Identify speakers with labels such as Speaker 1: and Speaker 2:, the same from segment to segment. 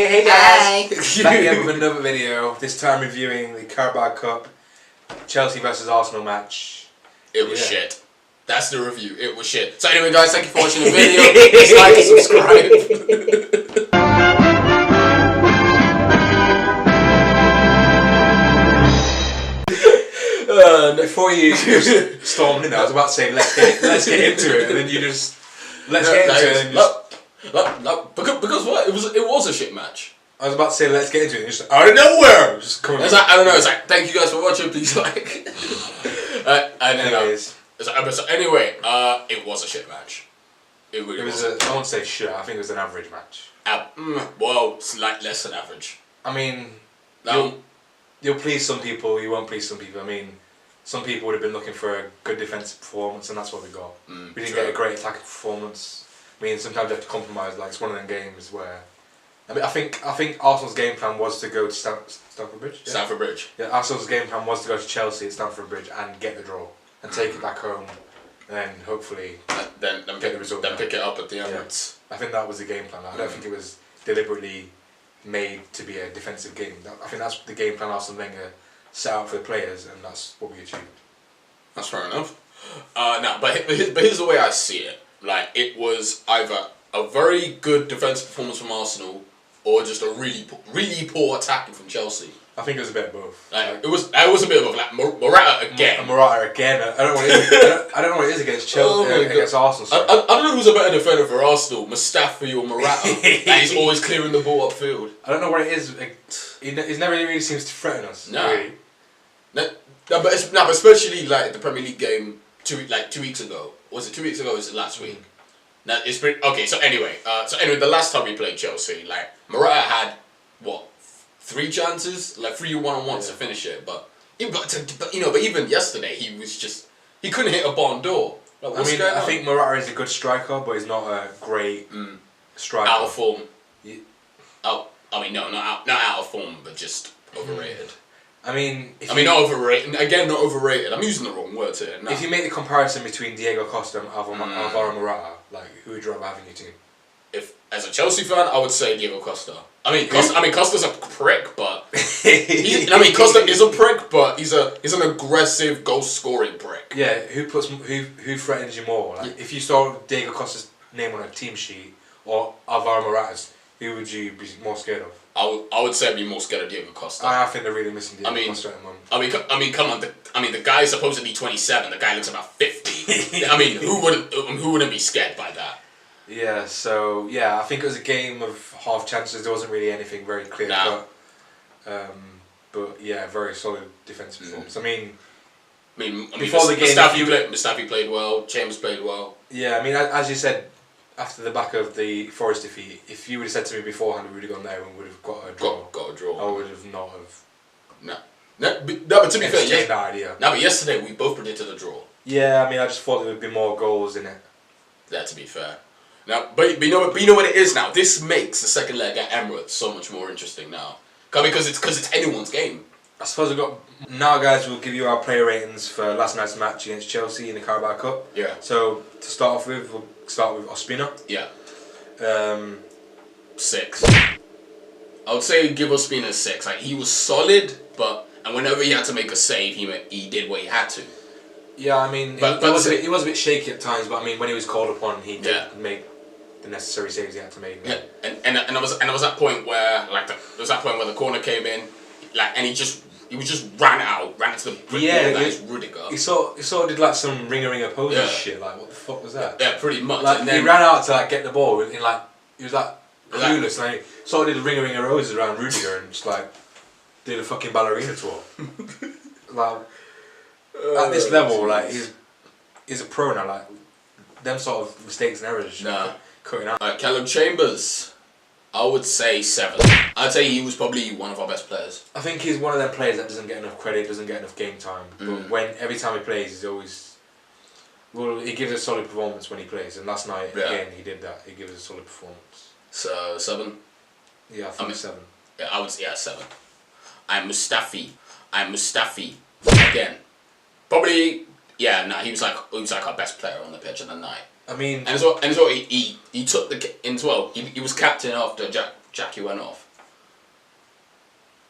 Speaker 1: Hey guys! Back again with another video, this time reviewing the Carabao Cup Chelsea vs Arsenal match.
Speaker 2: It was shit. That's the review. It was shit. So anyway guys, thank you for watching the video. Please like and subscribe.
Speaker 1: Before you just stormed in, I was about to say let's get into it, and then you just get into it. And
Speaker 2: Because what? It was a shit match.
Speaker 1: I was about to say let's get into it, and just out of nowhere, just coming.
Speaker 2: It's like, I don't know. It's like thank you guys for watching. Please like.
Speaker 1: Anyways,
Speaker 2: so anyway, it was a shit match. It was.
Speaker 1: I won't say shit. I think it was an average match.
Speaker 2: Well, it's like less than average.
Speaker 1: I mean, you'll please some people, you won't please some people. I mean, some people would have been looking for a good defensive performance, and that's what we got. We didn't get a great attacking performance. I mean, sometimes you have to compromise. Like, it's one of them games where, I mean, I think Arsenal's game plan was to go to Stamford Bridge. Yeah?
Speaker 2: Stamford Bridge.
Speaker 1: Yeah, Arsenal's game plan was to go to Chelsea at Stamford Bridge and get the draw and take it back home, and then hopefully
Speaker 2: then
Speaker 1: get the result.
Speaker 2: Then pick it up at the Emirates.
Speaker 1: Yeah. I think that was the game plan. I don't think it was deliberately made to be a defensive game. I think that's the game plan Arsene Wenger set out for the players, and that's what we achieved.
Speaker 2: That's fair enough. But here's the way I see it. Like, it was either a very good defensive performance from Arsenal, or just a really poor attacking from Chelsea.
Speaker 1: I think it was a bit of both.
Speaker 2: Like, it was a bit of like Morata again.
Speaker 1: Morata again. I don't know what it is. I don't know what it is against Chelsea against Arsenal. Sorry.
Speaker 2: I don't know who's a better defender for Arsenal, Mustafi or Morata. And he's always clearing the ball upfield.
Speaker 1: I don't know what it is. He never really seems to threaten us.
Speaker 2: No.
Speaker 1: Really.
Speaker 2: No, but especially like the Premier League game 2 weeks ago. Was it 2 weeks ago? Or was it last week? Now it's pretty okay. So anyway, the last time we played Chelsea, like Morata had what 3 chances, like 3 1-on-1s to finish it. But even yesterday he couldn't hit a barn door. Like,
Speaker 1: I think Morata is a good striker, but he's not a great striker.
Speaker 2: Out of form. Not out of form, but just overrated. Not overrated. Again, not overrated. I'm using the wrong words here. No.
Speaker 1: If you make the comparison between Diego Costa and Alvaro Morata, like, who would you rather have in your team?
Speaker 2: If as a Chelsea fan, I would say Diego Costa. Costa's a prick, but Costa is a prick, but he's an aggressive goal scoring prick.
Speaker 1: Yeah, who threatens you more? Like, if you saw Diego Costa's name on a team sheet or Alvaro Morata's, who would you be more scared of?
Speaker 2: I would say I'd be more scared of Diego Costa.
Speaker 1: I think they're really missing Diego Costa at the moment.
Speaker 2: Come on. The guy is supposedly 27. The guy looks about 50. Who wouldn't be scared by that?
Speaker 1: Yeah. So I think it was a game of half chances. There wasn't really anything very clear cut. But yeah, very solid defensive performance. Before the game,
Speaker 2: Mustafi played well. Chambers played well.
Speaker 1: Yeah, as you said, after the back of the Forest defeat, if you would have said to me beforehand we would have gone there and would have got a draw.
Speaker 2: Got a draw.
Speaker 1: I would have not have.
Speaker 2: No, but to be fair,
Speaker 1: that idea.
Speaker 2: No, but yesterday we both predicted a draw.
Speaker 1: Yeah, I just thought there would be more goals in it.
Speaker 2: Yeah, to be fair. Now, but you know what it is now. This makes the second leg at Emirates so much more interesting now, because it's anyone's game.
Speaker 1: I suppose we've got now, guys. We'll give you our player ratings for last night's match against Chelsea in the Carabao Cup.
Speaker 2: Yeah.
Speaker 1: So to start off with, we'll start with Ospina.
Speaker 2: Yeah. 6. I would say give Ospina 6. Like, he was solid, and whenever he had to make a save, he did what he had to.
Speaker 1: Yeah, he was a bit shaky at times, but when he was called upon, he did make the necessary saves he had to make.
Speaker 2: Yeah, and there was that point where the corner came in, and he just ran into the brick wall. That is Rudiger.
Speaker 1: He sort of did like some ringer poser shit. Like, what the fuck was that?
Speaker 2: Yeah, pretty much.
Speaker 1: Like, and then he ran out to get the ball, and he was clueless, and he sort of did ringer roses around Rudiger and just did a fucking ballerina tour. At this level, he's a pro now. Them sort of mistakes and errors cutting out.
Speaker 2: Callum Chambers, I would say 7. I'd say he was probably one of our best players.
Speaker 1: I think he's one of them players that doesn't get enough credit, doesn't get enough game time. But every time he plays, he's always he gives a solid performance when he plays. And last night again, he did that. He gives a solid performance.
Speaker 2: So 7.
Speaker 1: Yeah, I think 7.
Speaker 2: Yeah, I would say 7. I'm Mustafi again. Probably he was like our best player on the pitch of the night. And as well, he took he was captain after Jackie went off.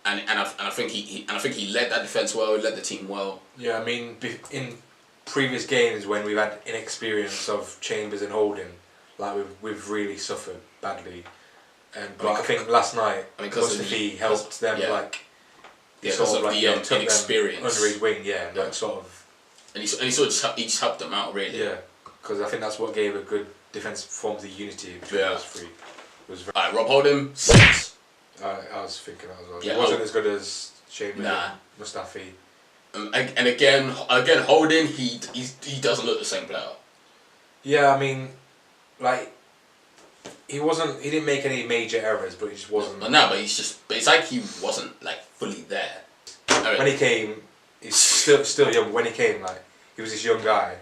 Speaker 2: and I think he led that defense well. He led the team well.
Speaker 1: Yeah, I mean, in previous games when we've had inexperience of Chambers and Holding, like we've really suffered badly. But I think last night, Mustafi helped them like.
Speaker 2: Yeah, because of the inexperience
Speaker 1: under his wing, like sort of.
Speaker 2: And he sort of just helped them out really.
Speaker 1: Yeah, because I think that's what gave a good defensive performance, the unity between those three. Was very
Speaker 2: Alright, Rob Holding 6.
Speaker 1: I was thinking that as well.
Speaker 2: Yeah,
Speaker 1: it wasn't as good as Chambers
Speaker 2: and
Speaker 1: Mustafi.
Speaker 2: And again, Holding, he doesn't look the same player.
Speaker 1: Yeah, I mean, like. He didn't make any major errors, but he just wasn't.
Speaker 2: No, but it's like he wasn't like fully there.
Speaker 1: When he came, he's still young. When he came, like he was this young guy.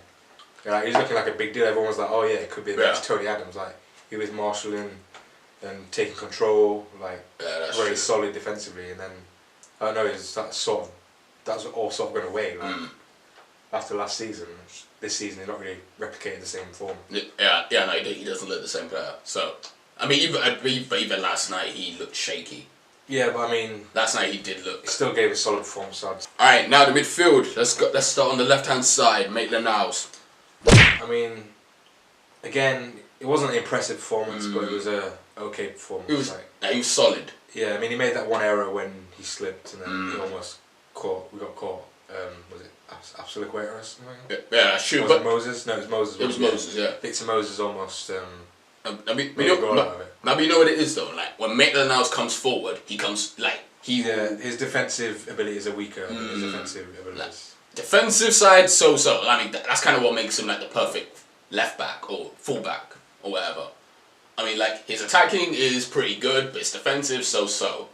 Speaker 1: Like, he was looking like a big deal. Everyone was like, "Oh yeah, it could be the next Tony Adams." Like he was marshalling and taking control, like very solid defensively. And then I don't know, that's all sort of gone away. Like after last season. This season, he's not really replicating the same form.
Speaker 2: No, he doesn't look the same player. So, I mean, even last night he looked shaky.
Speaker 1: Yeah, but I mean,
Speaker 2: last night he did look.
Speaker 1: He still gave a solid performance. All
Speaker 2: right, now the midfield. Let's start on the left-hand side. Maitland-Niles.
Speaker 1: I mean, again, it wasn't an impressive performance, but it was a okay performance.
Speaker 2: He was solid.
Speaker 1: Yeah, I mean, he made that one error when he slipped, and then he almost caught. We got caught. Was it Absoluqueta or something?
Speaker 2: Yeah, sure.
Speaker 1: Was it Moses? No, it was Moses.
Speaker 2: It was Moses, yeah.
Speaker 1: Victor Moses almost.
Speaker 2: But you know what it is though. Like when Maitland-Niles comes forward, he comes like he.
Speaker 1: Yeah, his defensive abilities are weaker than his offensive abilities.
Speaker 2: Like, defensive side, so. I mean, that's kind of what makes him like the perfect left back or full back or whatever. I mean, like his attacking is pretty good, but his defensive, so.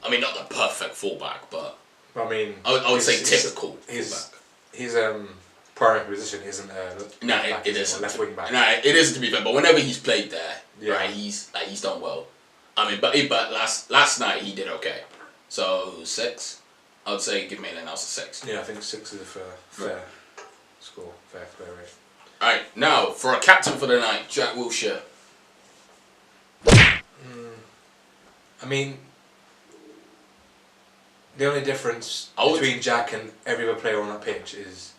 Speaker 2: I mean, not the perfect full back, but.
Speaker 1: I mean,
Speaker 2: I would say typical.
Speaker 1: His primary position isn't
Speaker 2: it isn't
Speaker 1: left wing back.
Speaker 2: No, it isn't to be fair. But whenever he's played there, right, he's done well. I mean, but last night he did okay. So 6, I would say give Maitland-Niles a 6.
Speaker 1: Yeah, I think 6 is a fair score, fair play rate.
Speaker 2: All right, now for a captain for the night, Jack Wilshere.
Speaker 1: I mean. The only difference between Jack and every other player on that pitch is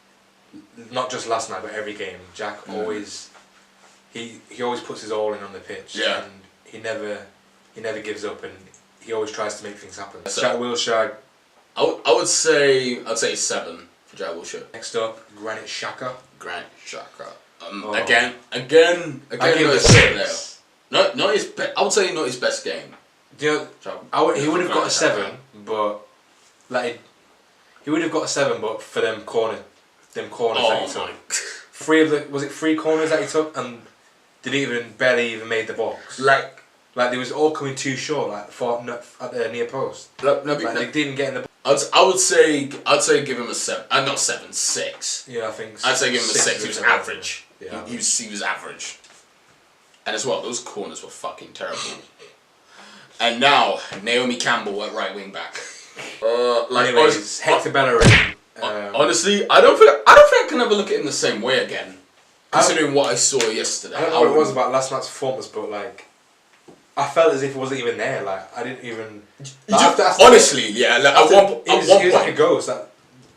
Speaker 1: not just last night, but every game. Jack always he always puts his all in on the pitch, and he never gives up, and he always tries to make things happen. So, Jack Wilshere.
Speaker 2: I would say 7 for Jack Wilshere.
Speaker 1: Next up, Granit Xhaka.
Speaker 2: Granit Xhaka.
Speaker 1: Again.
Speaker 2: I give him a 6. I would say not his best game.
Speaker 1: You know, he would have got a 7, but. Like, he would have got a 7, but for them corners that he took. 3 corners that he took, and barely even made the box. Like they was all coming too short, like at the near post. They didn't get in the box.
Speaker 2: I would say give him a 7. Not 7, 6.
Speaker 1: Yeah, I think.
Speaker 2: I'd say give him a 6. He was average.
Speaker 1: Yeah,
Speaker 2: he was average. And as well, those corners were fucking terrible. And now Naomi Campbell at right wing back.
Speaker 1: Anyways, Hector Bellerin.
Speaker 2: Honestly, I don't think I can ever look at him the same way again. Considering what I saw yesterday.
Speaker 1: I don't know what it was about last night's performance, but like, I felt as if it wasn't even there. Like, I didn't even.
Speaker 2: Honestly, yeah. Like, at one point,
Speaker 1: he was like a ghost. Like,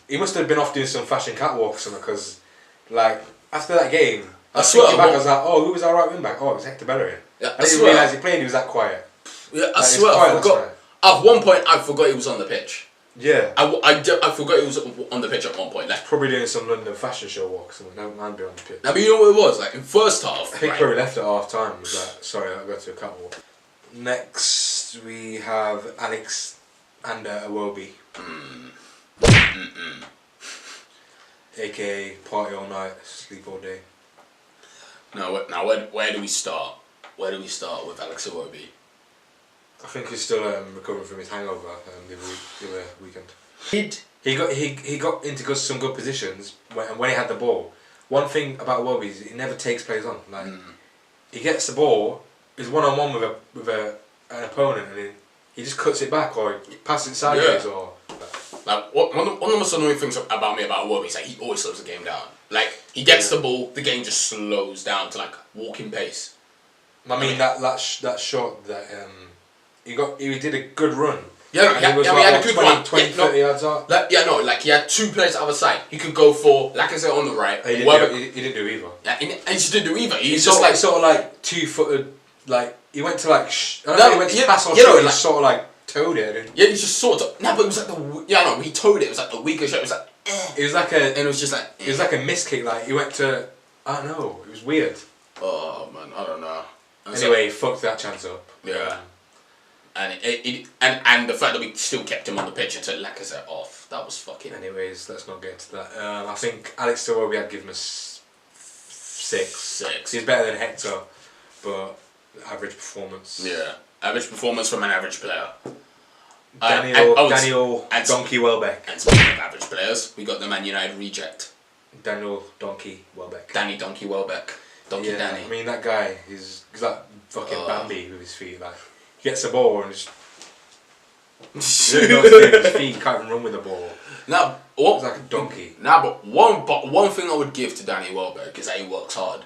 Speaker 1: he must have been off doing some fashion catwalk or something. Because, like, after that game, I was like, oh, who was our right wing back? Oh, it was Hector Bellerin.
Speaker 2: Yeah,
Speaker 1: I didn't realise he played. He was that quiet.
Speaker 2: Yeah, I swear, I forgot. At one point, I forgot he was on the pitch.
Speaker 1: Yeah.
Speaker 2: I forgot he was on the pitch at one point. Like,
Speaker 1: probably doing some London fashion show walk or something. That man be on the pitch.
Speaker 2: Now, but you know what it was? Like, in first half...
Speaker 1: I think probably left at half time. Was like, sorry, I'll go to a catwalk. Next, we have Alexander Iwobi. A.K.A. party all night, sleep all day.
Speaker 2: Now, where do we start? Where do we start with Alex Iwobi?
Speaker 1: I think he's still recovering from his hangover the other weekend. He got into some good positions when he had the ball. One thing about Iwobi is he never takes players on. Like he gets the ball, he's one-on-one with an opponent, and he just cuts it back or he passes it sideways or.
Speaker 2: Like one of the most annoying things about Iwobi is like he always slows the game down. Like he gets the ball, the game just slows down to like walking pace.
Speaker 1: I mean that shot that he did a good run,
Speaker 2: Yeah, no, he had a good
Speaker 1: 20,
Speaker 2: one.
Speaker 1: 20 30 yards out.
Speaker 2: Like he had two players either side. He could go for, like I said, on the right.
Speaker 1: He didn't do either.
Speaker 2: Yeah, and he just didn't do either.
Speaker 1: He's sort of like 2-footed. Like he went to like. I don't know. He went to pass or shoot. He just sort of like toed it.
Speaker 2: Yeah, he just sort of. No, but it was like he toed it. It was like the weaker shot. It was like.
Speaker 1: It was like a.
Speaker 2: And it was just like.
Speaker 1: It was like a miss kick. Like he went to. I don't know. It was weird.
Speaker 2: Oh man, I don't know.
Speaker 1: Anyway, he fucked that chance up.
Speaker 2: Yeah. And the fact that we still kept him on the pitch and took Lacazette off, that was fucking.
Speaker 1: Anyways, let's not get into that. I think Alex Silva, we had given us 6. He's better than Hector, but average performance.
Speaker 2: Yeah, average performance from an average player.
Speaker 1: Daniel Donkey Welbeck.
Speaker 2: And speaking of average players, we got the Man United reject.
Speaker 1: Daniel Donkey Welbeck.
Speaker 2: Danny Donkey Welbeck. Donkey Danny.
Speaker 1: I mean that guy, he's like fucking Bambi with his feet. Like he gets the ball and just his feet can't even run with the ball.
Speaker 2: Now,
Speaker 1: he's like a donkey.
Speaker 2: Now, but one thing I would give to Danny Welbeck is that he works hard.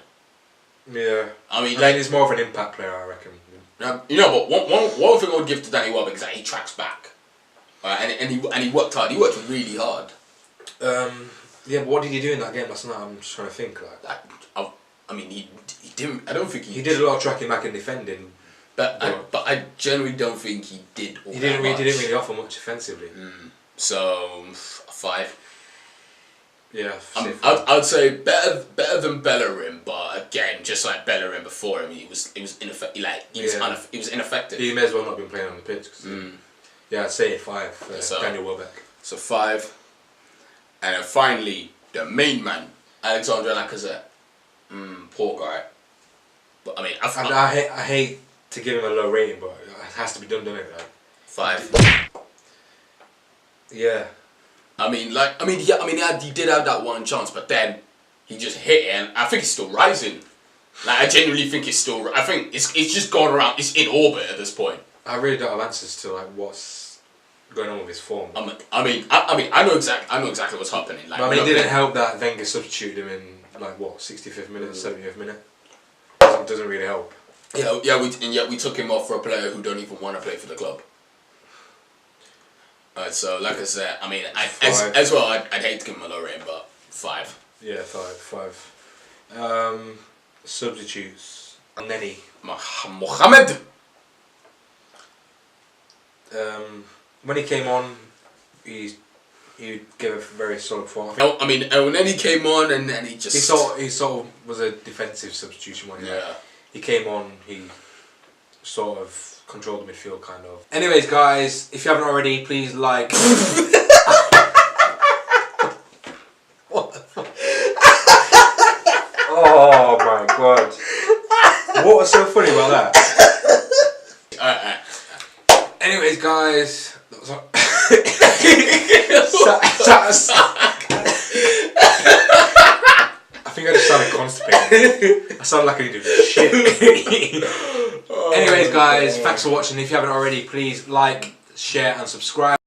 Speaker 1: Yeah.
Speaker 2: I mean,
Speaker 1: he's more of an impact player, I reckon.
Speaker 2: But one thing I would give to Danny Welbeck is that he tracks back, and he worked hard. He worked really hard.
Speaker 1: Yeah, but what did he do in that game last night? I'm just trying to think.
Speaker 2: I mean, he didn't. I don't think
Speaker 1: he did a lot of tracking back and defending.
Speaker 2: But I generally don't think he did.
Speaker 1: He didn't really offer much offensively.
Speaker 2: So 5.
Speaker 1: Yeah.
Speaker 2: I'd say better than Bellerin, but again, just like Bellerin before him, he was ineffective. Like he was ineffective.
Speaker 1: He may as well not been playing on the pitch. Yeah, I'd say 5. Daniel Welbeck.
Speaker 2: So 5, and then finally the main man, Alexandre Lacazette. Poor guy. But I mean,
Speaker 1: I hate to give him a low rating, but it has to be done, doesn't it? Like,
Speaker 2: 5.
Speaker 1: Yeah.
Speaker 2: He did have that one chance, but then he just hit it, and I think it's still rising. Like I genuinely think it's still. I think it's just gone around. It's in orbit at this point.
Speaker 1: I really don't have answers to like what's going on with his form.
Speaker 2: I know exactly what's happening. Like,
Speaker 1: it didn't help that Wenger substituted him in 65th minute, 70th minute. It doesn't really help.
Speaker 2: Yeah, we took him off for a player who don't even want to play for the club. So like I said, I mean, as well, I'd hate to give him a low rating, but 5.
Speaker 1: Yeah, 5. Substitutes. Nenny.
Speaker 2: Mohamed.
Speaker 1: When he came on, he gave a very solid form.
Speaker 2: When Nenny came on, and then he just...
Speaker 1: He sort of was a defensive substitution when he came on. He sort of controlled the midfield, kind of. Anyways, guys, if you haven't already, please like. What the fuck? Oh my god! What was so funny about that? Anyways, guys. I think I just sounded constipated. I sounded like I needed shit. Anyways, guys, thanks for watching. If you haven't already, please like, share, and subscribe.